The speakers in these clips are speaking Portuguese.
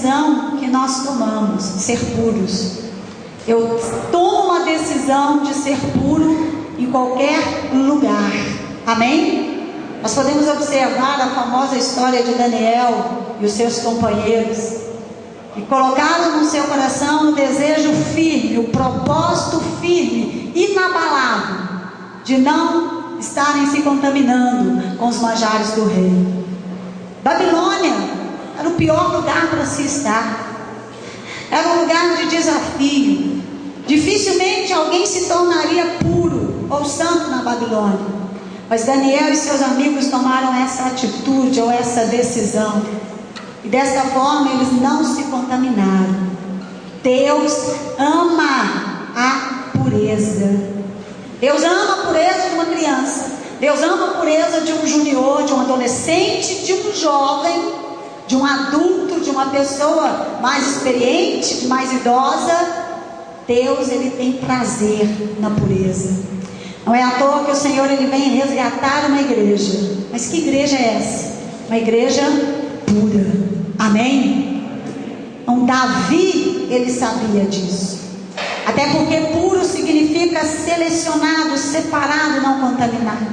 decisão que nós tomamos, ser puros. Eu tomo uma decisão de ser puro em qualquer lugar. Amém? Nós podemos observar a famosa história de Daniel e os seus companheiros, que colocaram no seu coração um desejo firme, um propósito firme, inabalável, de não estarem se contaminando com os manjares do rei. Babilônia era o pior lugar para se estar. Era um lugar de desafio. Dificilmente alguém se tornaria puro ou santo na Babilônia. Mas Daniel e seus amigos tomaram essa atitude ou essa decisão. E desta forma eles não se contaminaram. Deus ama a pureza. Deus ama a pureza de uma criança. Deus ama a pureza de um junior, de um adolescente, de um jovem, de um adulto, de uma pessoa mais experiente, mais idosa. Deus, Ele tem prazer na pureza. Não é à toa que o Senhor, Ele vem resgatar uma igreja. Mas que igreja é essa? Uma igreja pura. Amém? Então Davi, ele sabia disso. Até porque puro significa selecionado, separado, não contaminado.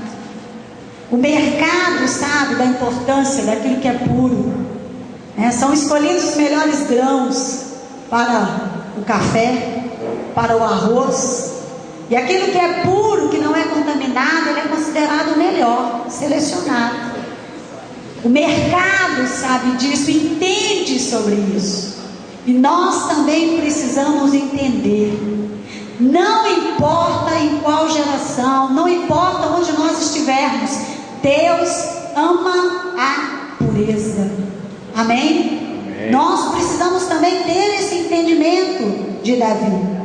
O mercado sabe da importância daquilo que é puro. São escolhidos os melhores grãos para o café, para o arroz. E aquilo que é puro, que não é contaminado, ele é considerado o melhor, selecionado. O mercado sabe disso, entende sobre isso. E nós também precisamos entender. Não importa em qual geração, não importa onde nós estivermos, Deus ama a pureza. Amém? Amém. Nós precisamos também ter esse entendimento de Davi.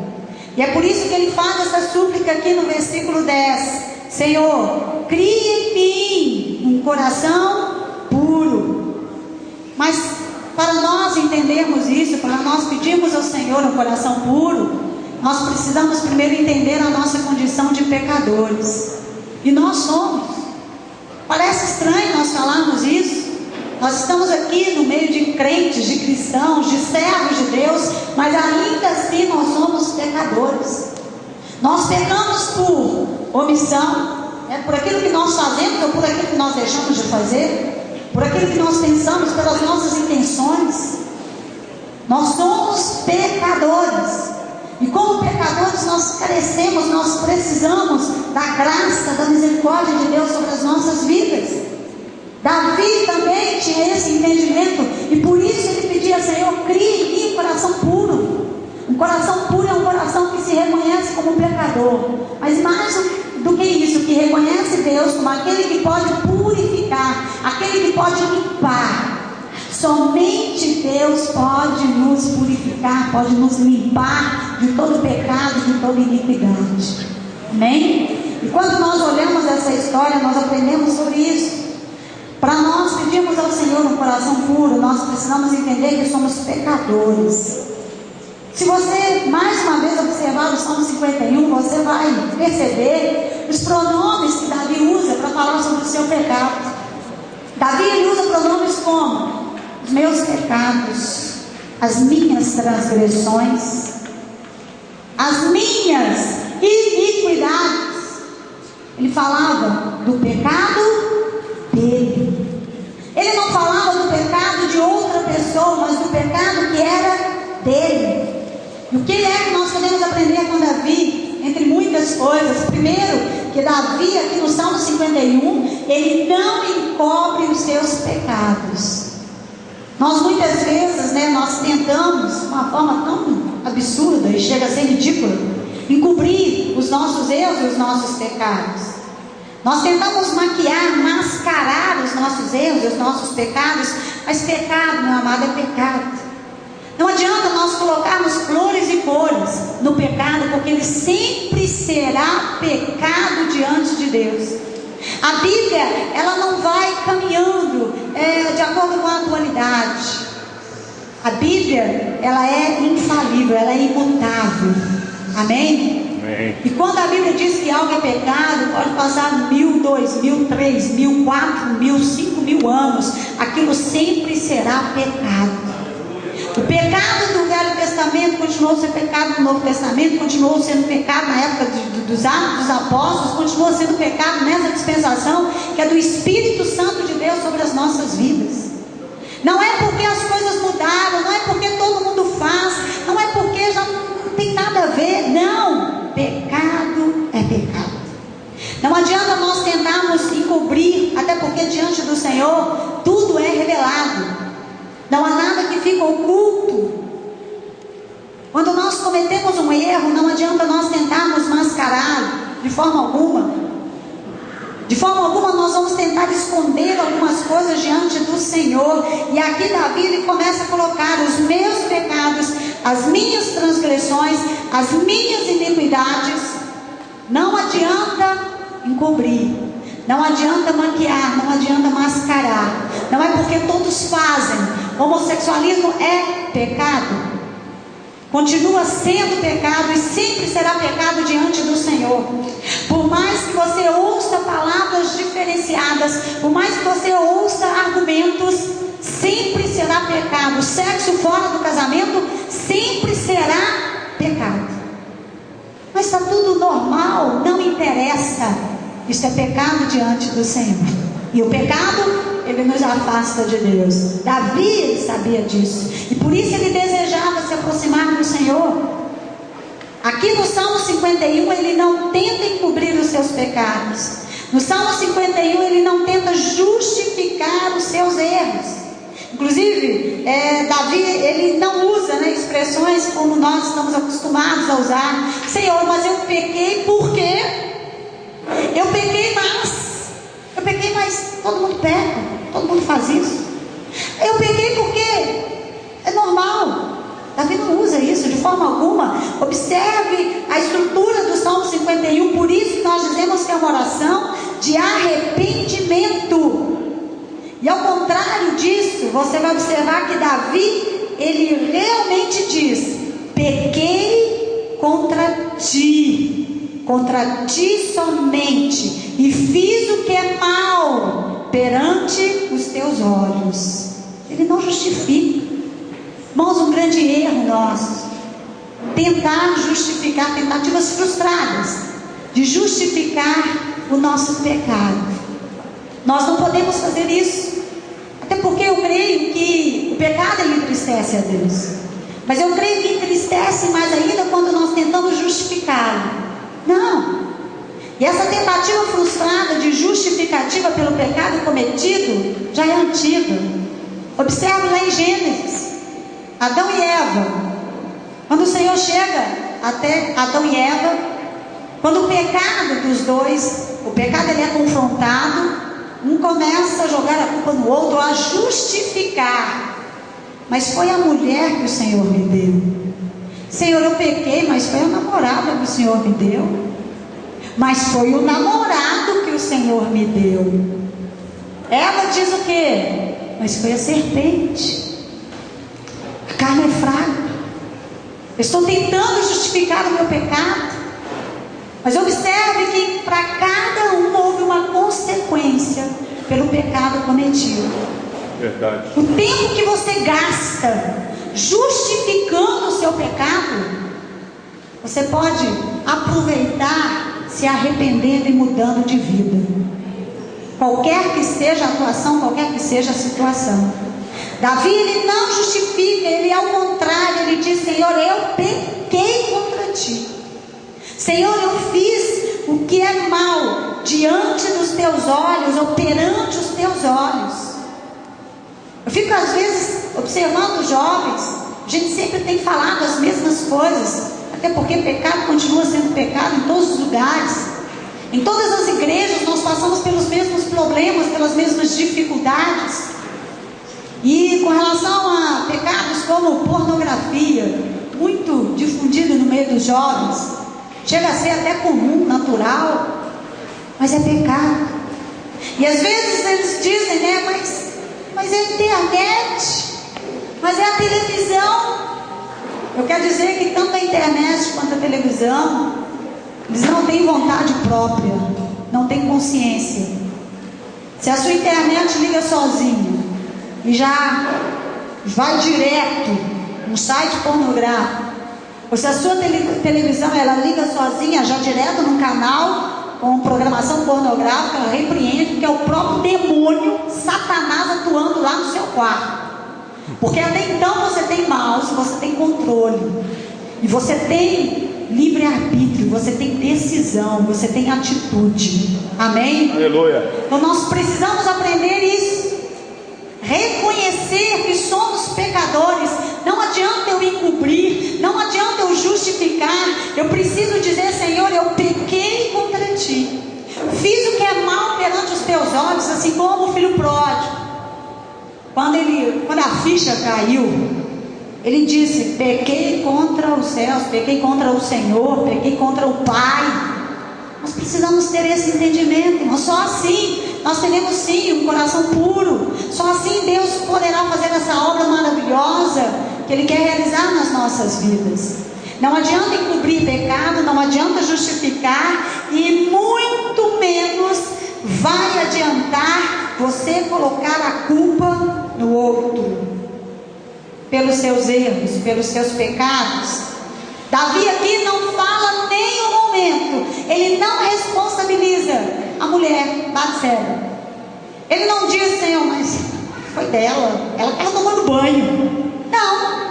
E é por isso que ele faz essa súplica aqui no versículo 10. Senhor, cria em mim um coração puro. Mas para nós entendermos isso, para nós pedirmos ao Senhor um coração puro, nós precisamos primeiro entender a nossa condição de pecadores. E nós somos. Parece estranho nós falarmos isso. Nós estamos aqui no meio de crentes, de cristãos, de servos de Deus, mas ainda assim nós somos pecadores. Nós pecamos por omissão, por aquilo que nós fazemos ou por aquilo que nós deixamos de fazer, por aquilo que nós pensamos, pelas nossas intenções. Nós somos pecadores. E como pecadores nós carecemos, nós precisamos da graça, da misericórdia de Deus sobre as nossas vidas. Davi também tinha esse entendimento, e por isso ele pedia: Senhor, crie em mim um coração puro. Um coração puro é um coração que se reconhece como pecador, mas mais do que isso, que reconhece Deus como aquele que pode purificar, aquele que pode limpar. Somente Deus pode nos purificar, pode nos limpar de todo pecado, de toda iniquidade. Amém? E quando nós olhamos essa história, nós aprendemos sobre isso. Para nós pedirmos ao Senhor um coração puro, nós precisamos entender que somos pecadores. Se você mais uma vez observar o Salmo 51, você vai perceber os pronomes que Davi usa para falar sobre o seu pecado. Davi, ele usa pronomes como: os meus pecados, as minhas transgressões, as minhas iniquidades. Ele falava do pecado dele. Ele não falava do pecado de outra pessoa, mas do pecado que era dele. E o que é que nós podemos aprender com Davi? Entre muitas coisas. Primeiro, que Davi, aqui no Salmo 51, ele não encobre os seus pecados. Nós muitas vezes, nós tentamos, de uma forma tão absurda e chega a ser ridícula, encobrir os nossos erros e os nossos pecados. Nós tentamos maquiar, mascarar os nossos erros e os nossos pecados, mas pecado, meu amado, é pecado. Não adianta nós colocarmos flores e cores no pecado, porque ele sempre será pecado diante de Deus. A Bíblia, ela não vai caminhando de acordo com a atualidade. A Bíblia, ela é infalível, ela é imutável. Amém? E quando a Bíblia diz que algo é pecado, pode passar 1000, 2000, 3000, 4000, 5000 anos, aquilo sempre será pecado. O pecado do Velho Testamento continuou sendo pecado no Novo Testamento, continuou sendo pecado na época dos Atos dos Apóstolos, continua sendo pecado nessa dispensação que é do Espírito Santo de Deus sobre as nossas vidas. Não é porque as coisas mudaram, não é porque todo mundo faz, não é porque já não tem nada a ver. Não, pecado é pecado. Não adianta nós tentarmos encobrir, até porque diante do Senhor tudo é revelado. Não há nada que fica oculto. Quando nós cometemos um erro, não adianta nós tentarmos mascarar de forma alguma. De forma alguma nós vamos tentar esconder algumas coisas diante do Senhor. E aqui Davi ele começa a colocar os meus pecados, as minhas transgressões, as minhas iniquidades. Não adianta encobrir, não adianta maquiar, não adianta mascarar. Não é porque todos fazem. Homossexualismo é pecado, continua sendo pecado e sempre será pecado diante do Senhor. Por mais que você ouça palavras diferenciadas, por mais que você ouça argumentos, sempre será pecado. O sexo fora do casamento sempre será pecado. Mas está tudo normal, não interessa. Isso é pecado diante do Senhor. E o pecado, ele nos afasta de Deus. Davi, ele sabia disso. E por isso ele desejava se aproximar do Senhor. Aqui no Salmo 51, ele não tenta encobrir os seus pecados. No Salmo 51, ele não tenta justificar os seus erros. Inclusive, Davi, ele não usa expressões como nós estamos acostumados a usar. Senhor, mas eu pequei por quê? Eu pequei mais, todo mundo peca, todo mundo faz isso. Eu pequei porque é normal. Davi não usa isso de forma alguma. Observe a estrutura do Salmo 51. Por isso que nós dizemos que é uma oração de arrependimento. E ao contrário disso, você vai observar que Davi, ele realmente diz: pequei contra ti somente, e fiz o que é mal perante os teus olhos. Ele não justifica. Irmãos, um grande erro nosso, tentar justificar, tentativas frustradas de justificar o nosso pecado. Nós não podemos fazer isso, até porque eu creio que o pecado ele entristece a Deus, mas eu creio que entristece mais ainda quando nós tentamos justificá-lo. Não. E essa tentativa frustrada de justificativa pelo pecado cometido já é antiga. Observe lá em Gênesis, Adão e Eva. Quando o Senhor chega até Adão e Eva, quando o pecado dos dois, o pecado ele é confrontado, um começa a jogar a culpa no outro, a justificar. Mas foi a mulher que o Senhor me deu. Senhor, eu pequei, mas foi a namorada que o Senhor me deu. Mas foi o namorado que o Senhor me deu. Ela diz o quê? Mas foi a serpente. A carne é fraca. Eu estou tentando justificar o meu pecado. Mas observe que para cada um houve uma consequência pelo pecado cometido. Verdade. O tempo que você gasta justificando o seu pecado, você pode aproveitar se arrependendo e mudando de vida. Qualquer que seja a atuação, qualquer que seja a situação. Davi, ele não justifica, ele ao contrário, ele diz: Senhor, eu pequei contra ti. Senhor, eu fiz o que é mal diante dos teus olhos, ou perante os teus olhos. Eu fico às vezes observando os jovens, a gente sempre tem falado as mesmas coisas, até porque pecado continua sendo pecado em todos os lugares. Em todas as igrejas nós passamos pelos mesmos problemas, pelas mesmas dificuldades. E com relação a pecados como pornografia, muito difundido no meio dos jovens, chega a ser até comum, natural, mas é pecado. E às vezes eles dizem, mas é a internet, mas é a televisão. Eu quero dizer que tanto a internet quanto a televisão, eles não têm vontade própria, não têm consciência. Se a sua internet liga sozinha e já vai direto um site pornográfico, ou se a sua televisão ela liga sozinha, já direto num canal com programação pornográfica, ela repreende, porque é o próprio demônio, Satanás, atuando lá no seu quarto. Porque até então você tem mouse, você tem controle, e você tem livre-arbítrio, você tem decisão, você tem atitude. Amém? Aleluia. Então nós precisamos aprender isso, reconhecer que somos pecadores. Não adianta eu encobrir, não adianta eu justificar. Eu preciso dizer: Senhor, eu pequei contra ti, fiz o que é mal perante os teus olhos, assim como o filho pródigo. Quando a ficha caiu, ele disse: pequei contra os céus, pequei contra o Senhor, pequei contra o Pai. Nós precisamos ter esse entendimento, irmão. Só assim nós teremos sim um coração puro. Só assim Deus poderá fazer essa obra maravilhosa que Ele quer realizar nas nossas vidas. Não adianta encobrir pecado, não adianta justificar, e muito menos vai adiantar você colocar a culpa no outro, pelos seus erros, pelos seus pecados. Davi aqui não fala nem um momento, ele não responsabiliza a mulher Batseba. Ele não diz: Senhor, mas foi dela, ela estava tomando banho. Não,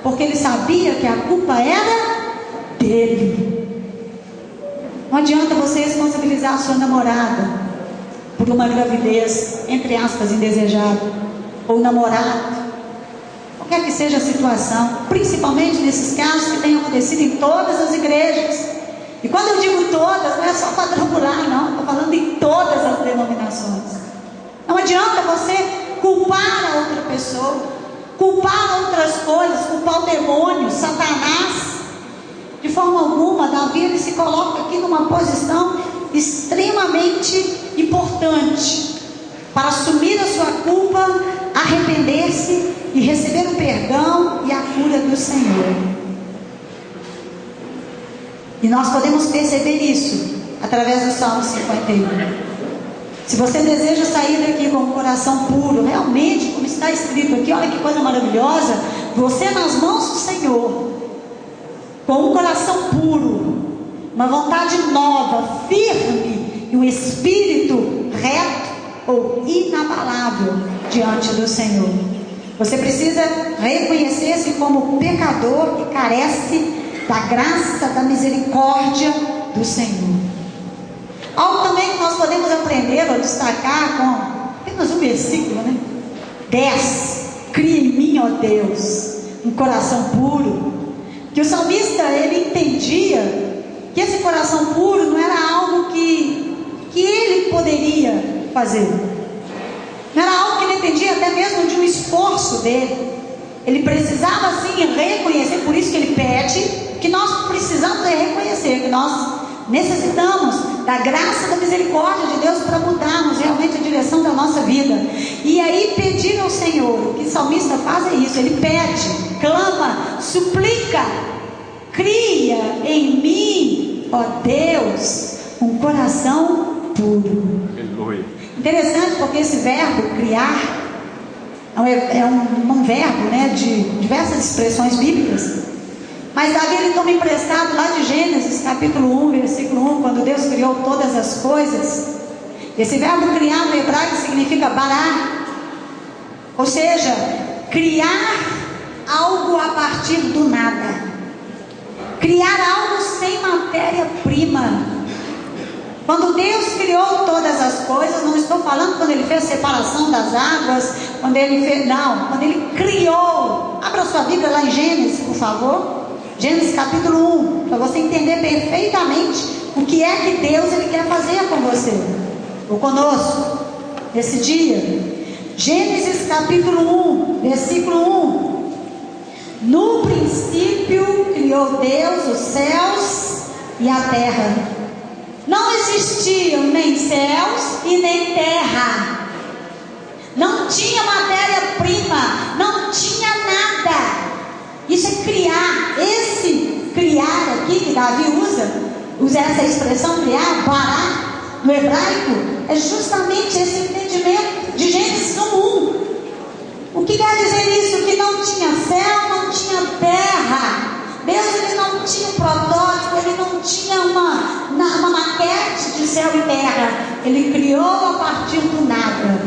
porque ele sabia que a culpa era dele. Não adianta você responsabilizar a sua namorada por uma gravidez, entre aspas, indesejada, ou namorado, qualquer que seja a situação, principalmente nesses casos que têm acontecido em todas as igrejas. E quando eu digo todas, não é só quadrangular, não, estou falando em todas as denominações. Não adianta você culpar a outra pessoa, culpar outras coisas, culpar o demônio, Satanás. De forma alguma. Davi, ele se coloca aqui numa posição extremamente importante para assumir a sua culpa, arrepender-se e receber o perdão e a cura do Senhor. E nós podemos perceber isso através do Salmo 51. Se você deseja sair daqui com o coração puro, realmente, como está escrito aqui, olha que coisa maravilhosa, você nas mãos do Senhor, com um coração puro, uma vontade nova, firme, e um espírito reto ou inabalável diante do Senhor. Você precisa reconhecer-se como pecador que carece da graça, da misericórdia do Senhor. Algo também que nós podemos aprender ou destacar com apenas um versículo, né? 10. Cria em mim, ó Deus, um coração puro. Que o salmista, ele entendia que esse coração puro não era algo que ele poderia fazer. Não era algo que ele entendia até mesmo de um esforço dele. Ele precisava sim reconhecer, por isso que ele pede, que nós precisamos reconhecer que nós necessitamos da graça, da misericórdia de Deus para mudarmos realmente a direção da nossa vida. E aí pedir ao Senhor, o que o salmista faz é isso, ele pede, clama, suplica: cria em mim, ó Deus, um coração puro. Aleluia. Interessante, porque esse verbo criar é um verbo, né, de diversas expressões bíblicas. Mas Davi, ele toma emprestado lá de Gênesis capítulo 1, versículo 1, quando Deus criou todas as coisas. Esse verbo criar no hebraico significa bará, ou seja, criar algo a partir do nada, criar algo sem matéria-prima. Quando Deus criou todas as coisas, não estou falando quando Ele fez separação das águas, quando Ele fez, não, quando Ele criou. Abra sua Bíblia lá em Gênesis, por favor. Gênesis capítulo 1, para você entender perfeitamente o que é que Deus ele quer fazer com você, ou conosco, nesse dia. Gênesis capítulo 1, versículo 1. No princípio criou Deus os céus e a terra. Não existiam nem céus e nem terra. Não tinha matéria-prima, não tinha nada. Isso é criar. Esse criar aqui que Davi usa essa expressão criar, bará, no hebraico, é justamente esse entendimento de Gênesis 1. O que quer dizer isso? Que não tinha céu, não tinha tinha uma maquete de céu e terra. Ele criou a partir do nada.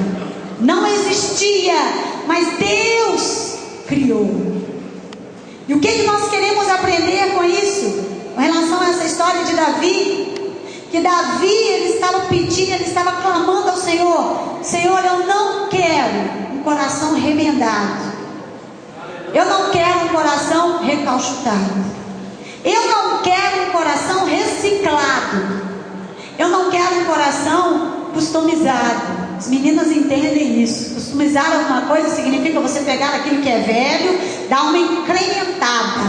Não existia, mas Deus criou. E o que nós queremos aprender com isso? Com relação a essa história de Davi, que Davi, ele estava pedindo, ele estava clamando ao Senhor: Senhor, eu não quero um coração remendado, eu não quero um coração recalchutado, eu não quero um coração reciclado, eu não quero um coração customizado. As meninas entendem isso. Customizar alguma coisa significa você pegar aquilo que é velho, dar uma incrementada,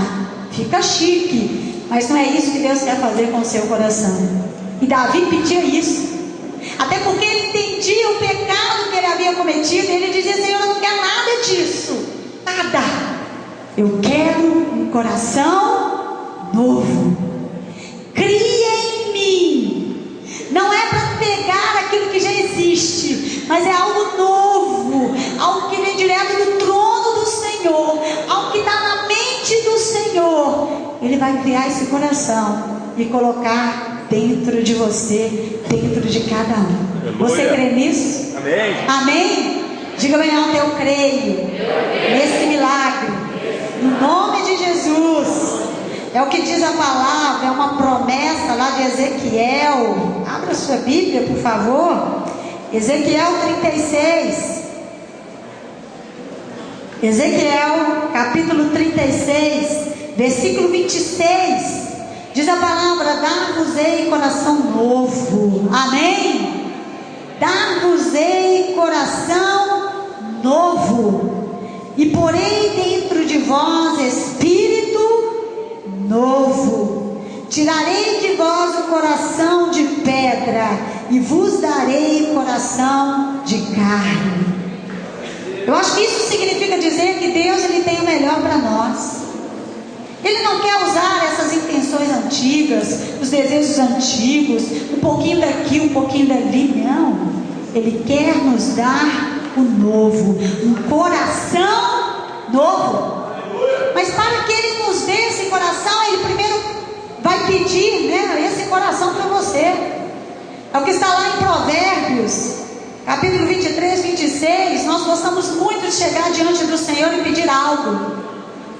fica chique, mas não é isso que Deus quer fazer com o seu coração. E Davi pedia isso, até porque ele entendia o pecado que ele havia cometido. E ele dizia: Senhor, eu não quero nada disso, nada, eu quero um coração novo. Cria em mim. Não é para pegar aquilo que já existe, mas é algo novo, algo que vem direto do trono do Senhor, algo que está na mente do Senhor. Ele vai criar esse coração e colocar dentro de você, dentro de cada um. Aleluia. Você crê nisso? Amém. Amém? Diga bem alto: eu creio nesse milagre, no nome de Jesus. É o que diz a palavra, é uma promessa lá de Ezequiel. Abra sua Bíblia, por favor. Ezequiel 36. Ezequiel capítulo 36, versículo 26. Diz a palavra: dar-vos-ei coração novo. Amém? Dar-vos-ei coração novo, e porei dentro de vós espírito novo. Tirarei de vós o coração de pedra e vos darei coração de carne. Eu acho que isso significa dizer que Deus, ele tem o melhor para nós. Ele não quer usar essas intenções antigas, os desejos antigos, um pouquinho daqui, um pouquinho dali. Não, Ele quer nos dar o novo, um coração novo. Mas para que Ele nos dê esse coração, Ele primeiro vai pedir, esse coração para você. É o que está lá em Provérbios, capítulo 23, 26. Nós gostamos muito de chegar diante do Senhor e pedir algo,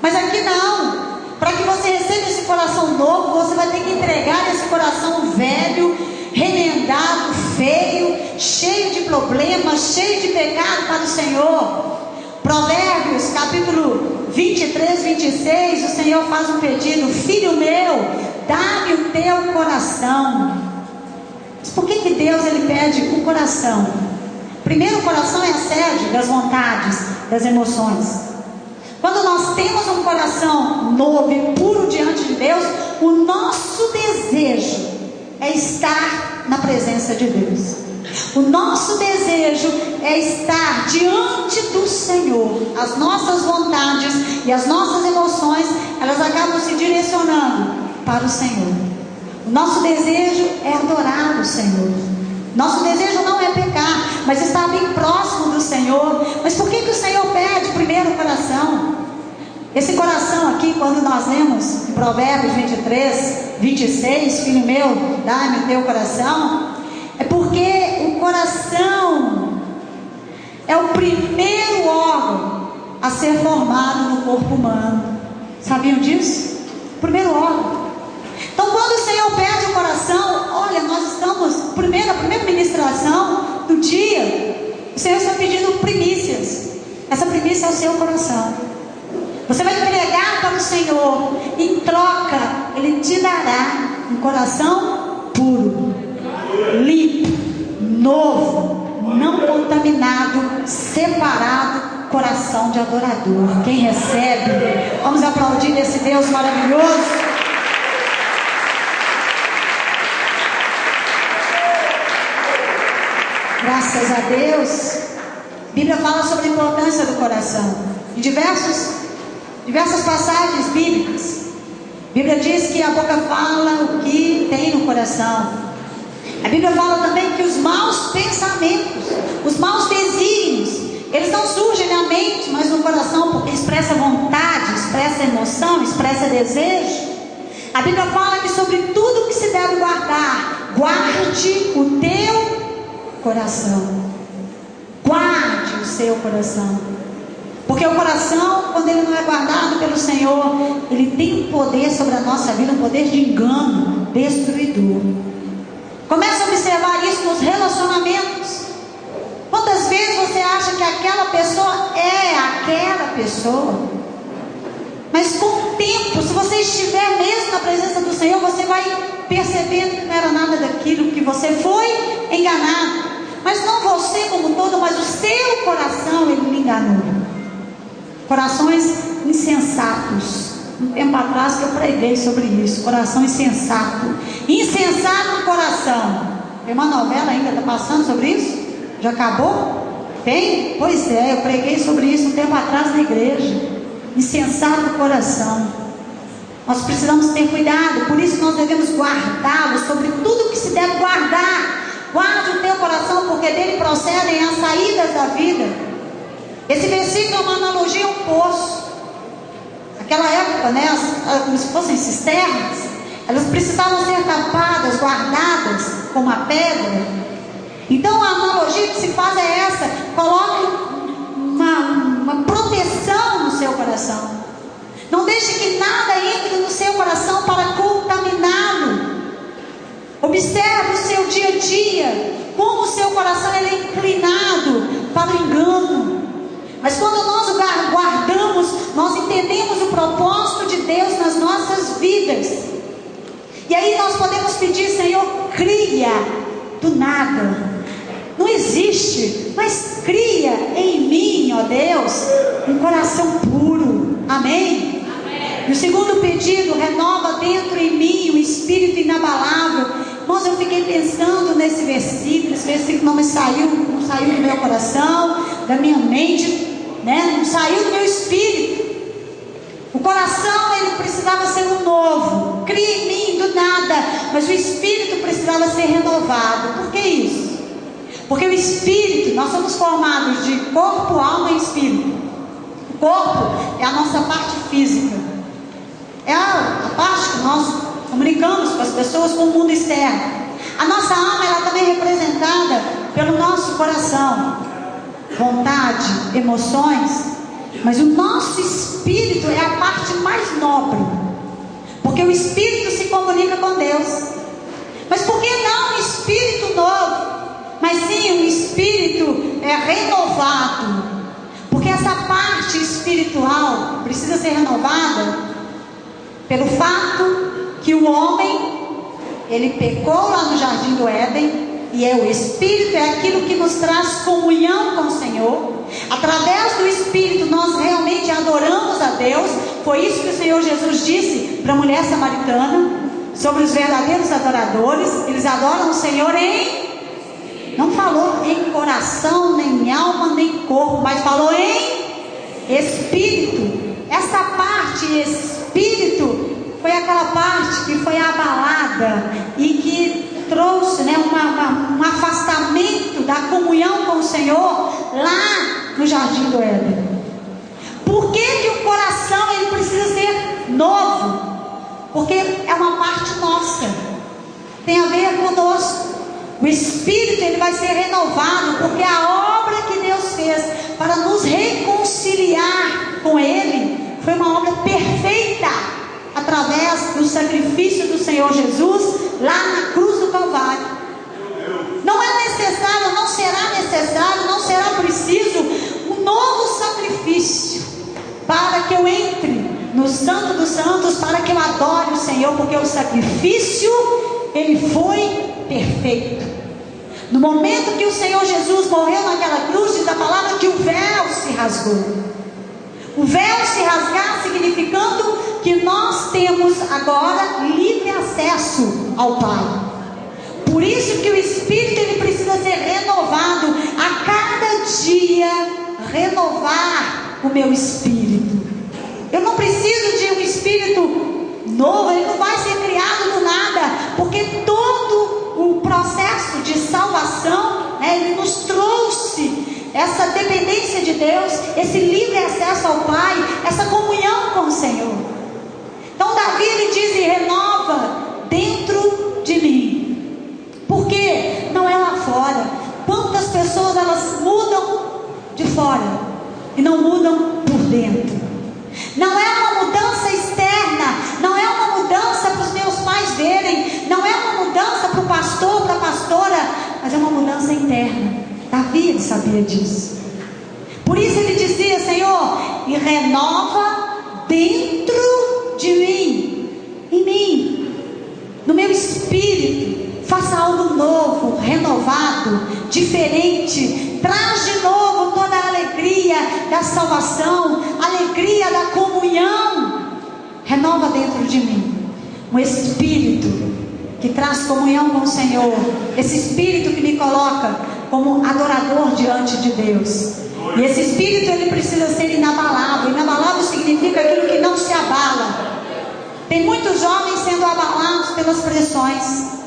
mas aqui não. Para que você receba esse coração novo, você vai ter que entregar esse coração velho, remendado, feio, cheio de problemas, cheio de pecado para o Senhor. Provérbios capítulo 23, 26, o Senhor faz um pedido: filho meu, dá-me o teu coração. Mas por que Deus, ele pede o coração? Primeiro, o coração é a sede das vontades, das emoções. Quando nós temos um coração novo e puro diante de Deus, o nosso desejo é estar na presença de Deus. O nosso desejo é estar diante do Senhor. As nossas vontades e as nossas emoções, elas acabam se direcionando para o Senhor. O nosso desejo é adorar o Senhor. Nosso desejo não é pecar, mas estar bem próximo do Senhor. Mas por que o Senhor pede primeiro o coração? Esse coração aqui, quando nós lemos em Provérbios 23, 26, filho meu, dá-me o teu coração, é porque o coração é o primeiro órgão a ser formado no corpo humano. Sabiam disso? O primeiro órgão. Então, quando o Senhor pede o coração, olha, nós estamos, a primeira ministração do dia, o Senhor está pedindo primícias. Essa primícia é o seu coração. Você vai entregar para o Senhor, em troca, Ele te dará um coração puro, limpo, novo, não contaminado, separado, coração de adorador. Quem recebe, vamos aplaudir esse Deus maravilhoso. Graças a Deus. A Bíblia fala sobre a importância do coração em diversas passagens bíblicas. A Bíblia diz que a boca fala o que tem no coração. A Bíblia fala também que os maus pensamentos, os maus desígnios, eles não surgem na mente, mas no coração, porque expressa vontade, expressa emoção, expressa desejo. A Bíblia fala que sobre tudo que se deve guardar, guarde o teu coração. Guarde o seu coração. Porque o coração, quando ele não é guardado pelo Senhor, ele tem um poder sobre a nossa vida, um poder de engano, destruidor. Comece a observar isso nos relacionamentos. Quantas vezes você acha que aquela pessoa é aquela pessoa? Mas com o tempo, se você estiver mesmo na presença do Senhor, você vai percebendo que não era nada daquilo, que você foi enganado. Mas não você como todo, mas o seu coração, ele lhe enganou. Corações insensatos. Um tempo atrás que eu preguei sobre isso. Coração insensato. Insensato coração. Tem uma novela ainda, está passando sobre isso? Já acabou? Tem? Pois é, eu preguei sobre isso um tempo atrás na igreja. Insensato coração. Nós precisamos ter cuidado. Por isso nós devemos guardá-lo sobre tudo que se deve guardar. Guarde o teu coração, porque dele procedem as saídas da vida. Esse versículo é uma analogia a um poço. Naquela época, como se fossem cisternas, elas precisavam ser tapadas, guardadas com uma pedra. Então a analogia que se faz é essa: coloque uma proteção no seu coração. Não deixe que nada entre no seu coração para contaminá-lo. Observe o seu dia a dia, como o seu coração ele é inclinado para o engano. Mas quando nós o guardamos, nós entendemos o propósito de Deus nas nossas vidas. E aí nós podemos pedir: Senhor, cria do nada. Não existe, mas cria em mim, ó Deus, um coração puro. Amém? E o segundo pedido: renova dentro em mim um espírito inabalável. Irmãos, eu fiquei pensando nesse versículo. Esse versículo não saiu do meu coração, da minha mente, não saiu do meu espírito. O coração, ele precisava ser um novo. Cria em mim do nada, mas o espírito precisava ser renovado. Por que isso? Porque o espírito, nós somos formados de corpo, alma e espírito. O corpo é a nossa parte física, é a parte que nós comunicamos com as pessoas, com o mundo externo. A nossa alma, ela também é representada pelo nosso coração, vontade, emoções. Mas o nosso espírito é a parte mais nobre, porque o espírito se comunica com Deus. Mas por que não um espírito novo? Mas sim um espírito renovado. Porque essa parte espiritual precisa ser renovada pelo fato que o homem, ele pecou lá no Jardim do Éden. E o Espírito é aquilo que nos traz comunhão com o Senhor. Através do Espírito nós realmente adoramos a Deus. Foi isso que o Senhor Jesus disse para a mulher samaritana sobre os verdadeiros adoradores. Eles adoram o Senhor não falou em coração, nem alma, nem corpo, mas falou em Espírito. Essa parte Espírito foi aquela parte que foi abalada e que trouxe um afastamento da comunhão com o Senhor lá no Jardim do Éden. Por que o coração ele precisa ser novo? Porque é uma parte nossa, tem a ver conosco. O Espírito ele vai ser renovado, porque a obra que Deus fez para nos reconciliar com Ele foi uma obra perfeita, através do sacrifício do Senhor Jesus lá na cruz do Calvário. Não é necessário, não será necessário, não será preciso um novo sacrifício para que eu entre no Santo dos Santos, para que eu adore o Senhor, porque o sacrifício ele foi perfeito. No momento que o Senhor Jesus morreu naquela cruz, diz a palavra que o véu se rasgou. O véu se rasgar significando que nós temos agora livre acesso ao Pai. Por isso que o Espírito ele precisa ser renovado a cada dia, renovar o meu espírito. Eu não preciso de um espírito novo, ele não vai ser criado do nada, porque todo o processo de salvação, ele nos trouxe essa dependência de Deus, esse livre acesso ao Pai, essa comunhão com o Senhor. Então Davi ele diz: renova Davi, ele sabia disso. Por isso ele dizia: Senhor, e renova dentro de mim, em mim, no meu espírito, faça algo novo, renovado, diferente, traz de novo toda a alegria da salvação, a alegria da comunhão. Renova dentro de mim um espírito que traz comunhão com o Senhor, esse espírito que me coloca como adorador diante de Deus. E esse espírito, ele precisa ser inabalável. Inabalável significa aquilo que não se abala. Tem muitos jovens sendo abalados pelas pressões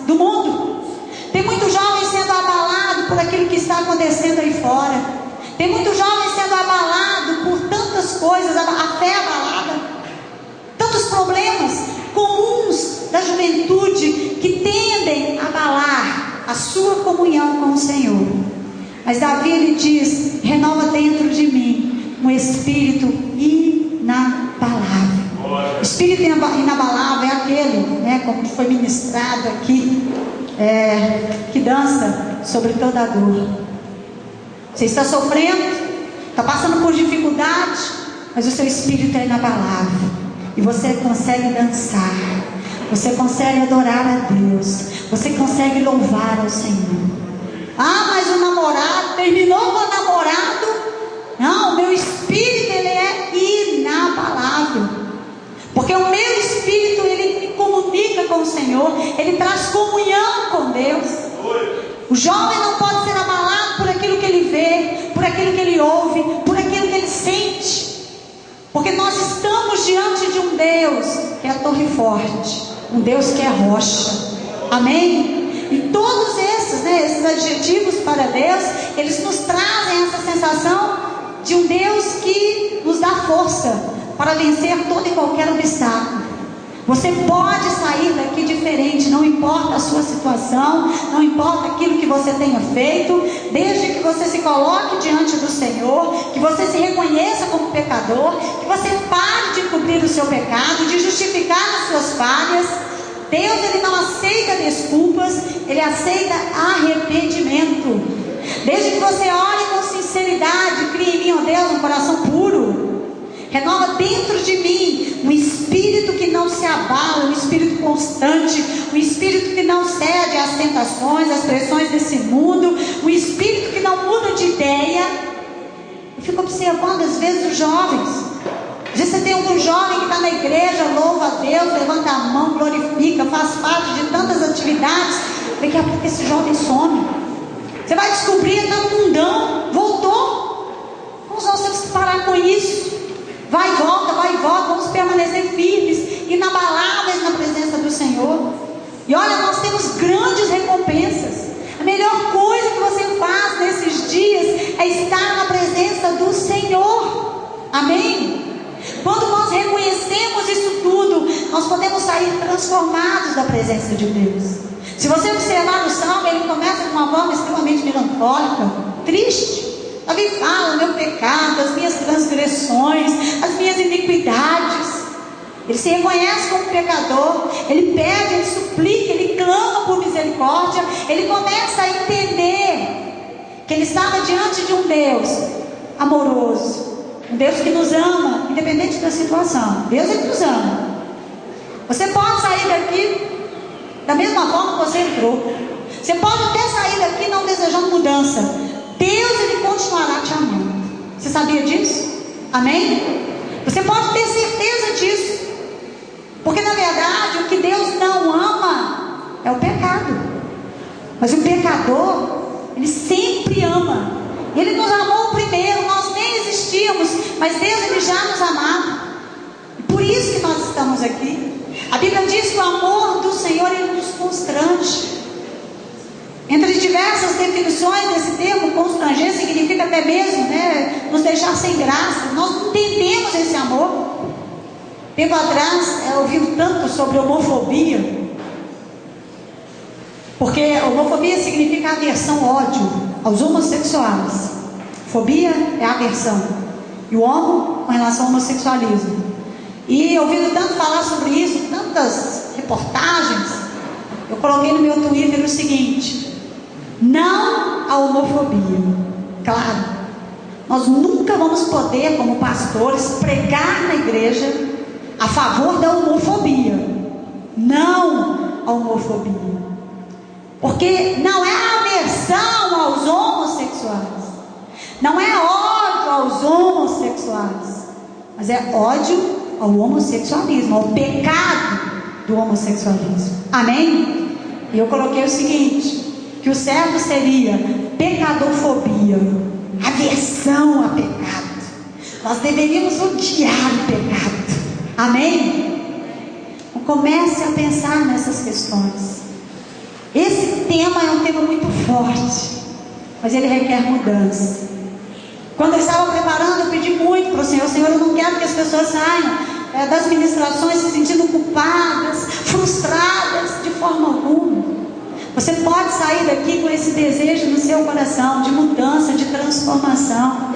do mundo. Tem muitos jovens sendo abalados por aquilo que está acontecendo aí fora. Tem muitos jovens sendo abalados por tantas coisas, a fé abalada, tantos problemas comuns da juventude que tendem a abalar a sua comunhão com o Senhor. Mas Davi, ele diz: renova dentro de mim um espírito inabalável. O espírito inabalável é aquele, né, como foi ministrado aqui, que dança sobre toda a dor. Você está sofrendo, está passando por dificuldade, mas o seu espírito é inabalável, e você consegue dançar, você consegue adorar a Deus, você consegue louvar ao Senhor. Ah, mas o namorado, terminou com o namorado? Não, o meu espírito, ele é inabalável, porque o meu espírito, ele me comunica com o Senhor, ele traz comunhão com Deus. O jovem não pode ser abalado por aquilo que ele vê, por aquilo que ele ouve, por aquilo que ele sente, porque nós estamos diante de um Deus que é a torre forte, um Deus que é rocha. Amém? E todos esses adjetivos para Deus, eles nos trazem essa sensação de um Deus que nos dá força para vencer todo e qualquer obstáculo. Você pode sair daqui diferente, não importa a sua situação, não importa aquilo que você tenha feito, desde que você se coloque diante do Senhor, que você se reconheça como pecador, que você pare de encobrir o seu pecado, de justificar as suas falhas. Deus, ele não aceita desculpas, ele aceita arrependimento. Desde que você ore com sinceridade, crie em mim, ó Deus, um coração puro. Renova dentro de mim um espírito que não se abala, um espírito constante, um espírito que não cede às tentações, às pressões desse mundo, um espírito que não muda de ideia. Eu fico observando às vezes os jovens. Às vezes você tem algum jovem que está na igreja, louva a Deus, levanta a mão, glorifica, faz parte de tantas atividades. Daqui a pouco esse jovem some. Você vai descobrir, está no mundão, voltou. Nós temos que parar com isso. Vai e volta, vamos permanecer firmes, inabaláveis na presença do Senhor. E olha, nós temos grandes recompensas. A melhor coisa que você faz nesses dias é estar na presença do Senhor. Amém? Quando nós reconhecemos isso tudo, nós podemos sair transformados da presença de Deus. Se você observar o Salmo, ele começa de uma forma extremamente melancólica, triste. Davi fala: meu pecado, as minhas transgressões, as minhas iniquidades. Ele se reconhece como pecador, ele pede, ele suplica, ele clama por misericórdia. Ele começa a entender que ele estava diante de um Deus amoroso, um Deus que nos ama, independente da situação. Deus, ele nos ama. Você pode sair daqui da mesma forma que você entrou. Você pode até sair daqui não desejando mudança. Deus, ele continuará te amando. Você sabia disso? Amém? Você pode ter certeza disso, porque na verdade o que Deus não ama é o pecado. Mas o pecador, ele sempre ama. Ele nos amou primeiro, nós nem existíamos, mas Deus, ele já nos amava. E por isso que nós estamos aqui. A Bíblia diz que o amor do Senhor, ele nos constrange. Entre diversas definições desse termo, constranger significa até mesmo, nos deixar sem graça. Nós não entendemos esse amor. Tempo atrás, eu ouvi tanto sobre homofobia, porque homofobia significa aversão, ódio aos homossexuais. Fobia é aversão, e o homo com relação ao homossexualismo. E ouvindo tanto falar sobre isso, tantas reportagens, eu coloquei no meu Twitter o seguinte: Não à homofobia. Claro, nós nunca vamos poder, como pastores, pregar na igreja a favor da homofobia. Não à homofobia. Porque não é aversão aos homossexuais, não é ódio aos homossexuais, mas é ódio ao homossexualismo, ao pecado do homossexualismo. Amém? E eu coloquei o seguinte, que o certo seria pecadofobia, aversão a pecado. Nós deveríamos odiar o pecado. Amém? Então comece a pensar nessas questões. Esse tema é um tema muito forte, mas ele requer mudança. Quando eu estava preparando, eu pedi muito para o Senhor: Senhor, eu não quero que as pessoas saiam das ministrações se sentindo culpadas, frustradas, de forma alguma. Você pode sair daqui com esse desejo no seu coração, de mudança, de transformação.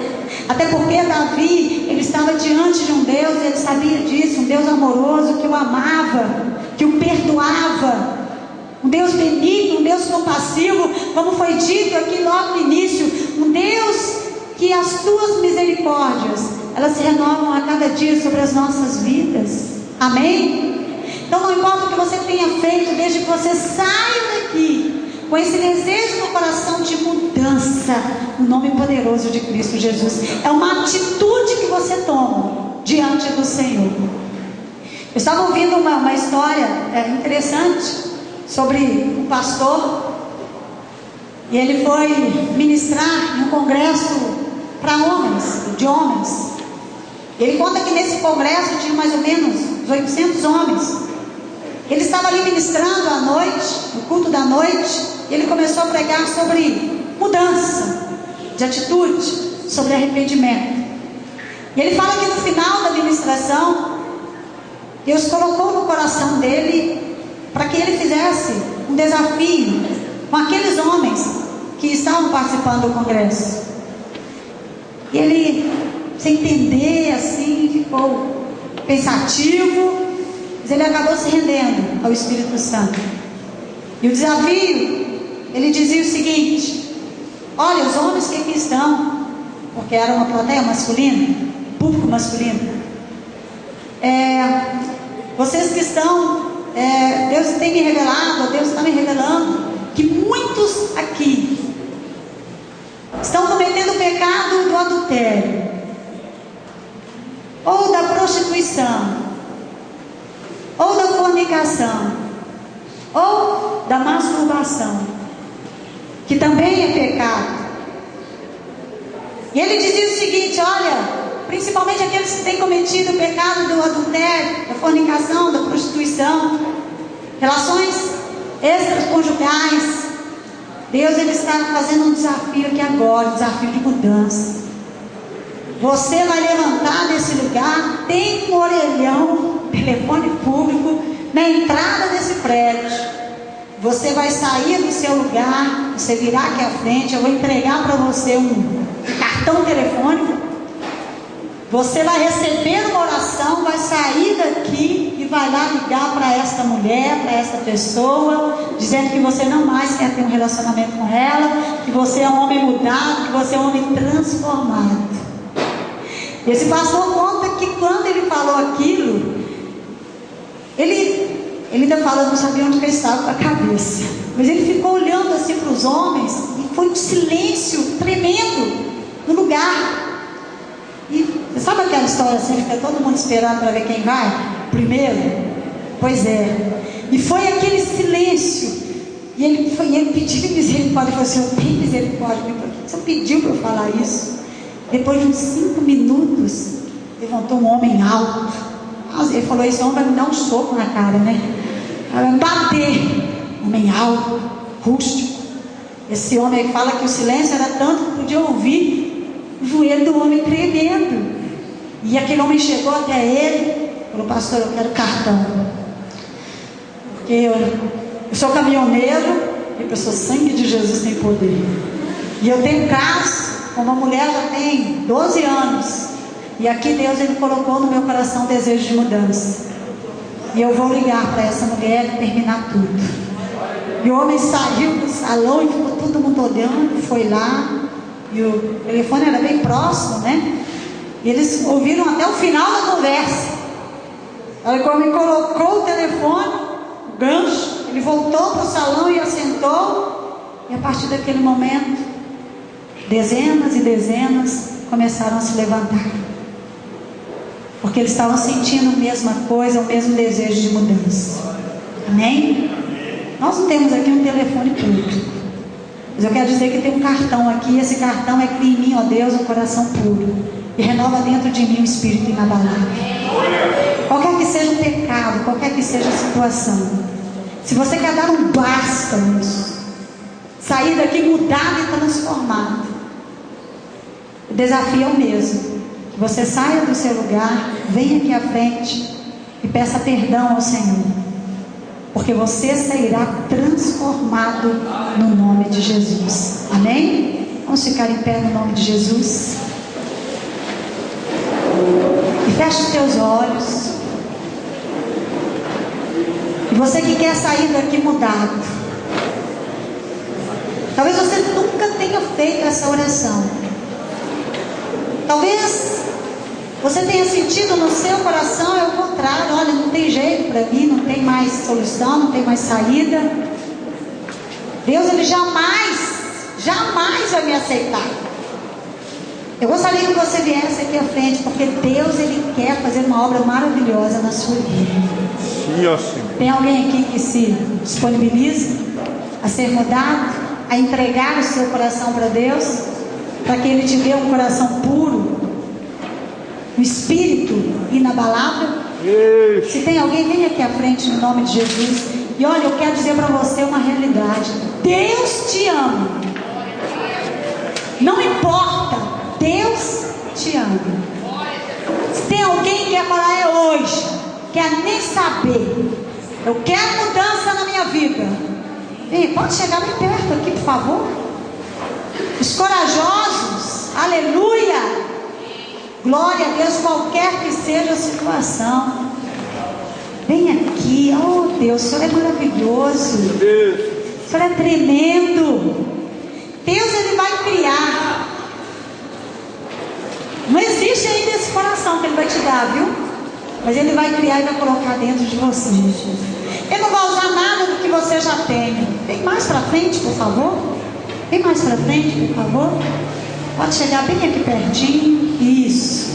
Até porque Davi, ele estava diante de um Deus, ele sabia disso, um Deus amoroso, que o amava, que o perdoava, um Deus benigno, um Deus compassivo, como foi dito aqui logo no início, um Deus que as tuas misericórdias, elas se renovam a cada dia sobre as nossas vidas. Amém? Então não importa o que você tenha feito, desde que você saia daqui com esse desejo no coração de mudança, no nome poderoso de Cristo Jesus. É uma atitude que você toma diante do Senhor. Eu estava ouvindo uma história interessante sobre um pastor, e ele foi ministrar em um congresso para homens, de homens. Ele conta que nesse congresso tinha mais ou menos 800 homens. Ele estava ali ministrando à noite, no culto da noite, e ele começou a pregar sobre mudança de atitude, sobre arrependimento. E ele fala que no final da ministração, Deus colocou no coração dele para que ele fizesse um desafio com aqueles homens que estavam participando do congresso. E ele, sem entender assim, ficou pensativo, mas ele acabou se rendendo ao Espírito Santo. E o desafio, ele dizia o seguinte: olha, os homens que aqui estão, porque era uma plateia masculina, público masculino, vocês que estão, Deus tem me revelado, Deus está me revelando, que muitos aqui estão cometendo o pecado do adultério, ou da prostituição, ou da fornicação, ou da masturbação, que também é pecado. E ele dizia o seguinte: olha, principalmente aqueles que têm cometido o pecado do adultério, da fornicação, da prostituição, relações extraconjugais, Deus, ele está fazendo um desafio aqui agora, um desafio de mudança. Você vai levantar desse lugar, tem um orelhão, telefone público, na entrada desse prédio. Você vai sair do seu lugar, você virar aqui à frente, eu vou entregar para você um cartão telefônico. Você vai receber uma oração, vai sair daqui e vai lá ligar para esta mulher, para esta pessoa, dizendo que você não mais quer ter um relacionamento com ela, que você é um homem mudado, que você é um homem transformado. Esse pastor conta que quando ele falou aquilo, ele ainda fala, eu não sabia onde que ele estava com a cabeça, mas ele ficou olhando assim para os homens, e foi um silêncio tremendo no lugar. E sabe aquela história assim, fica todo mundo esperando para ver quem vai primeiro? Pois é, e foi aquele silêncio, e ele pediu misericórdia. Ele falou assim: eu tenho misericórdia, por que você pediu para eu falar isso? Depois de uns 5 minutos, levantou um homem alto. Ele falou: esse homem vai me dar um soco na cara, né? Vai me bater. Homem alto, rústico. Esse homem fala que o silêncio era tanto que podia ouvir o joelho do homem tremendo. E aquele homem chegou até ele, falou: pastor, eu quero cartão, porque eu sou caminhoneiro, e a pessoa, sangue de Jesus tem poder, e eu tenho caso com uma mulher, já tem 12 anos, e aqui Deus, ele colocou no meu coração um desejo de mudança, e eu vou ligar para essa mulher e terminar tudo. E o homem saiu do salão e ficou todo mundo olhando, foi lá, e o telefone era bem próximo, né? E eles ouviram até o final da conversa. Aí o homem colocou o telefone, o gancho, ele voltou para o salão e assentou, e a partir daquele momento, dezenas e dezenas começaram a se levantar, porque eles estavam sentindo a mesma coisa, o mesmo desejo de mudança. Amém? Nós não temos aqui um telefone público, mas eu quero dizer que tem um cartão aqui, e esse cartão é: cria em mim, ó Deus, um coração puro, e renova dentro de mim um espírito inabalável. Qualquer que seja o pecado, qualquer que seja a situação, se você quer dar um basta nisso, sair daqui mudado e transformado, o desafio é o mesmo: que você saia do seu lugar, venha aqui à frente e peça perdão ao Senhor, porque você sairá transformado no nome de Jesus. Amém? Vamos ficar em pé no nome de Jesus. E feche os teus olhos. E você que quer sair daqui mudado, talvez você nunca tenha feito essa oração. Talvez você tenha sentido no seu coração, é o contrário: olha, não tem jeito para mim, não tem mais solução, não tem mais saída. Deus, Ele jamais vai me aceitar. Eu gostaria que você viesse aqui à frente, porque Deus, Ele quer fazer uma obra maravilhosa na sua vida. Sim, ó Senhor. Tem alguém aqui que se disponibiliza a ser mudado, a entregar o seu coração para Deus, para que Ele te dê um coração puro, um espírito inabalável? Se tem alguém, vem aqui à frente no nome de Jesus. E olha, eu quero dizer para você uma realidade: Deus te ama. Não importa, Deus te ama. Se tem alguém que quer falar é hoje, quer nem saber, eu quero mudança na minha vida, vem, pode chegar bem perto aqui, por favor. Os corajosos, aleluia, glória a Deus, qualquer que seja a situação, vem aqui. Oh Deus, o Senhor é maravilhoso, o Senhor é tremendo. Deus, Ele vai criar. Não existe ainda esse coração que Ele vai te dar, viu? Mas Ele vai criar e vai colocar dentro de você. Ele não vai usar nada do que você já tem. Vem mais para frente, por favor. Vem mais para frente, por favor. Pode chegar bem aqui pertinho. Isso.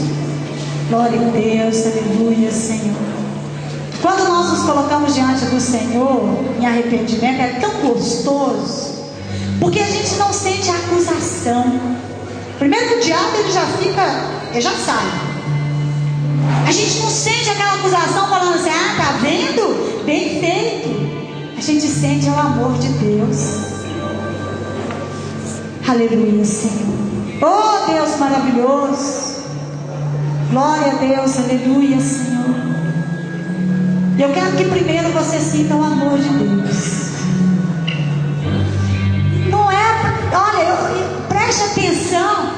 Glória a Deus, aleluia, Senhor. Quando nós nos colocamos diante do Senhor em arrependimento, é tão gostoso, porque a gente não sente a acusação. Primeiro que o diabo, ele já sai. A gente não sente aquela acusação falando assim: ah, tá vendo? Bem feito. A gente sente o amor de Deus. Aleluia, Senhor. Oh Deus maravilhoso. Glória a Deus, aleluia, Senhor. E eu quero que primeiro você sinta o amor de Deus. Não é, olha, preste atenção.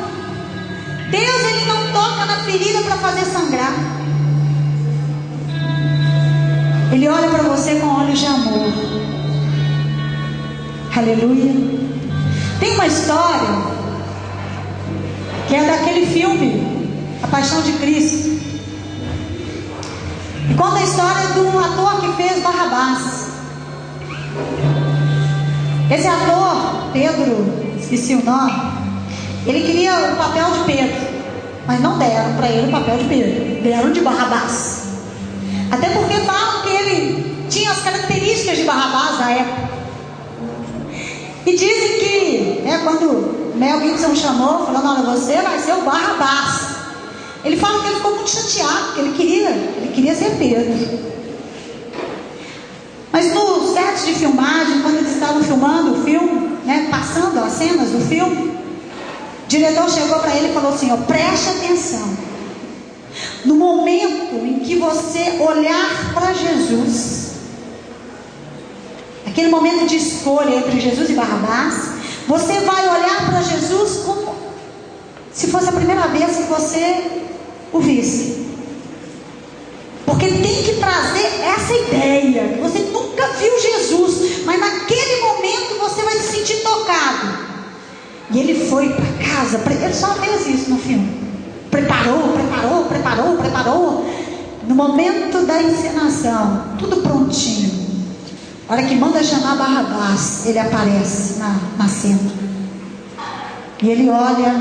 Deus, Ele não toca na ferida para fazer sangrar. Ele olha para você com olhos de amor. Aleluia. Tem uma história que é daquele filme A Paixão de Cristo, e conta a história de um ator que fez Barrabás. Esse ator, Pedro, esqueci o nome, ele queria o papel de Pedro, mas não deram para ele o papel de Pedro, deram de Barrabás. Até porque falam que ele tinha as características de Barrabás na época. E dizem que, quando Mel Gibson chamou, falando: olha, você vai ser o Barrabás. Ele fala que ele ficou muito chateado, porque ele queria ser Pedro. Mas no set de filmagem, quando eles estavam filmando o filme, passando as cenas do filme, o diretor chegou para ele e falou assim: ó, preste atenção. No momento em que você olhar para Jesus, aquele momento de escolha entre Jesus e Barrabás, você vai olhar para Jesus como se fosse a primeira vez que você o visse. Porque tem que trazer essa ideia, que você nunca viu Jesus, mas naquele E ele foi para casa, ele só fez isso no filme. Preparou. No momento da encenação, tudo prontinho. A hora que manda chamar Barrabás, ele aparece na cena. E ele olha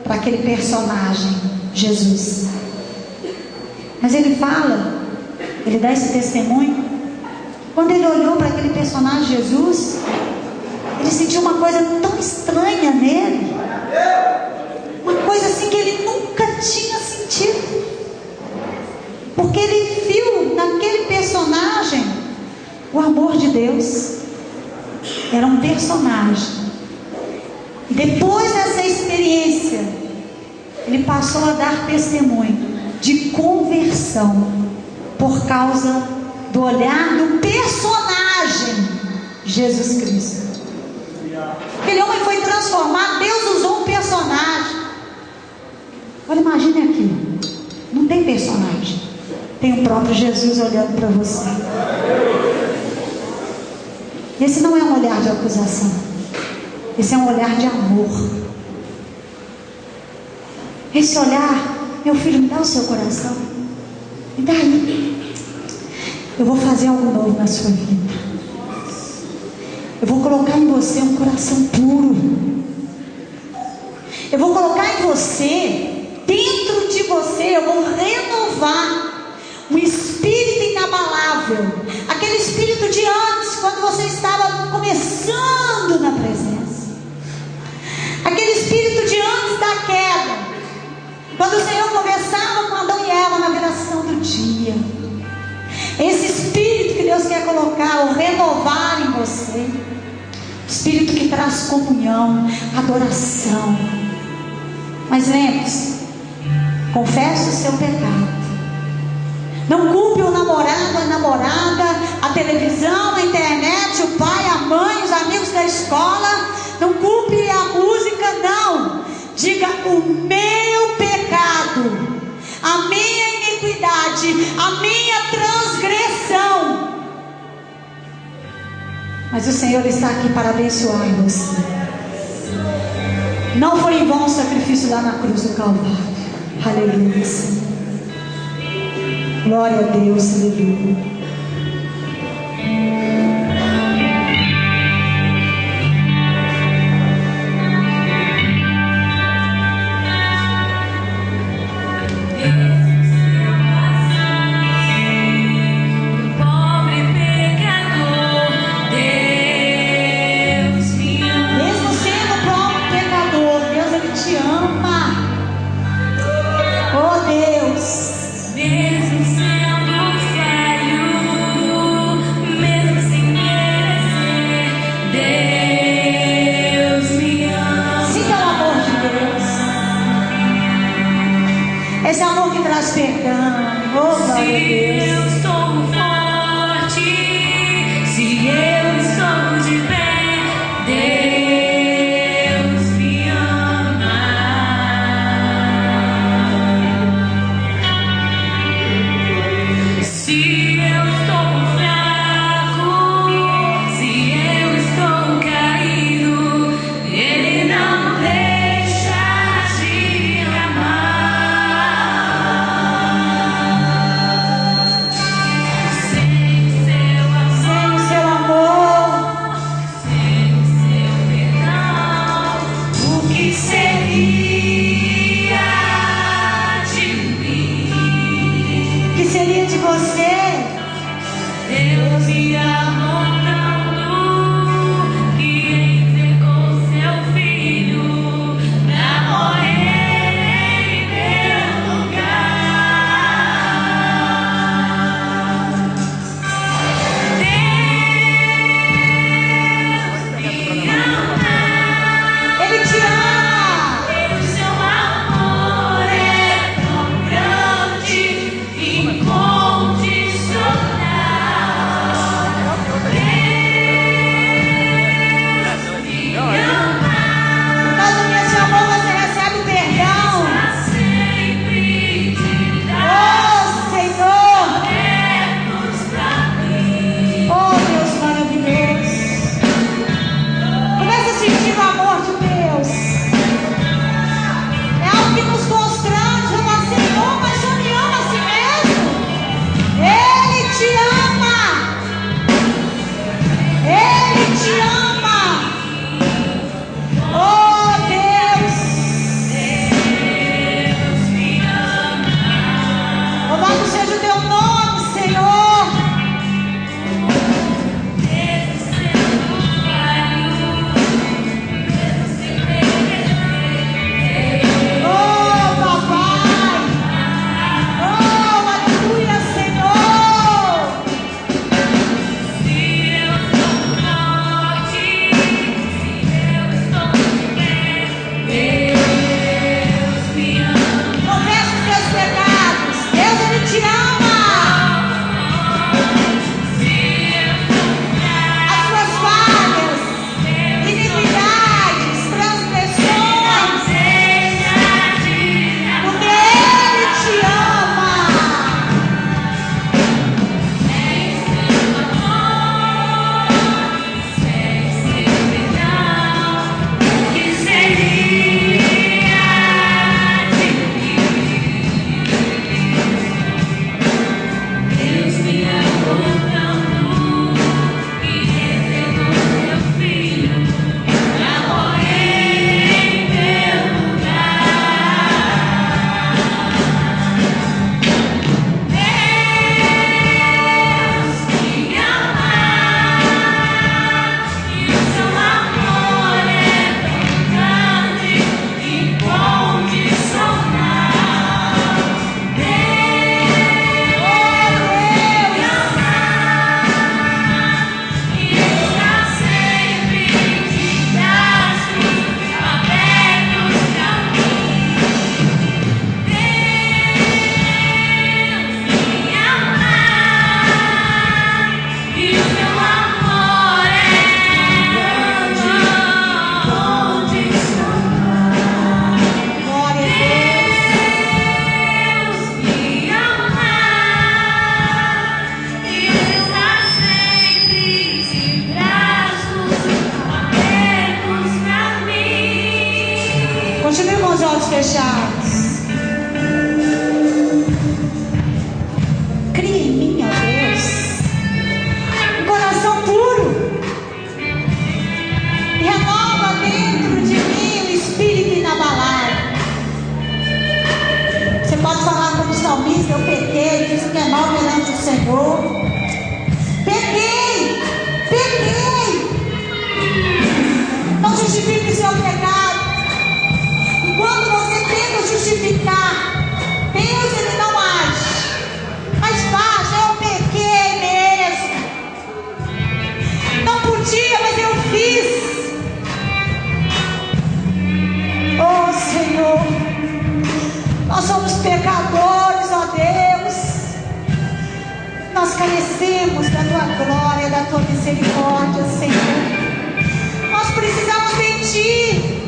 para aquele personagem, Jesus. Mas ele fala, ele dá esse testemunho. Quando ele olhou para aquele personagem, Jesus, ele sentiu uma coisa tão estranha nele. Uma coisa assim que ele nunca tinha sentido. Porque ele viu naquele personagem o amor de Deus. Era um personagem. E depois dessa experiência, ele passou a dar testemunho de conversão por causa do olhar do personagem Jesus Cristo. Aquele homem foi transformado. Deus usou um personagem. Olha, imagine aqui, não tem personagem, tem o próprio Jesus olhando para você. Esse não é um olhar de acusação, esse é um olhar de amor. Esse olhar, meu filho, me dá o seu coração, me dá aí. Eu vou fazer algo novo na sua vida. Eu vou colocar em você um coração puro. Eu vou colocar em você, dentro de você, eu vou renovar um espírito inabalável. Aquele espírito de antes, quando você estava começando na presença. Aquele espírito de antes da queda, quando o Senhor conversava com Adão e Eva na viração do dia. Esse espírito que Deus quer colocar, ou renovar em você. Espírito que traz comunhão, adoração. Mas lembre-se, confesse o seu pecado. Não culpe o namorado, a namorada, a televisão, a internet, o pai, a mãe, os amigos da escola. Não culpe a música, não. Diga: o meu pecado, a minha iniquidade, a minha transgressão. Mas o Senhor está aqui para abençoar você. Não foi em vão o sacrifício lá na cruz do Calvário. Aleluia, Senhor. Glória a Deus, aleluia. Mesmo sendo falho, fechados. Cria em mim, ó Deus, um coração puro. Renova dentro de mim o espírito inabalável. Você pode falar como o salmista: eu pequei, fiz o que é mal perante o Senhor. Pequei. Não justifique o seu pecado. E quando você tenta justificar, Deus, ele não age. Mas faz, eu pequei mesmo. Não podia, mas eu fiz. Oh Senhor, nós somos pecadores, ó Deus. Nós carecemos da tua glória, da tua misericórdia, Senhor. Nós precisamos de ti.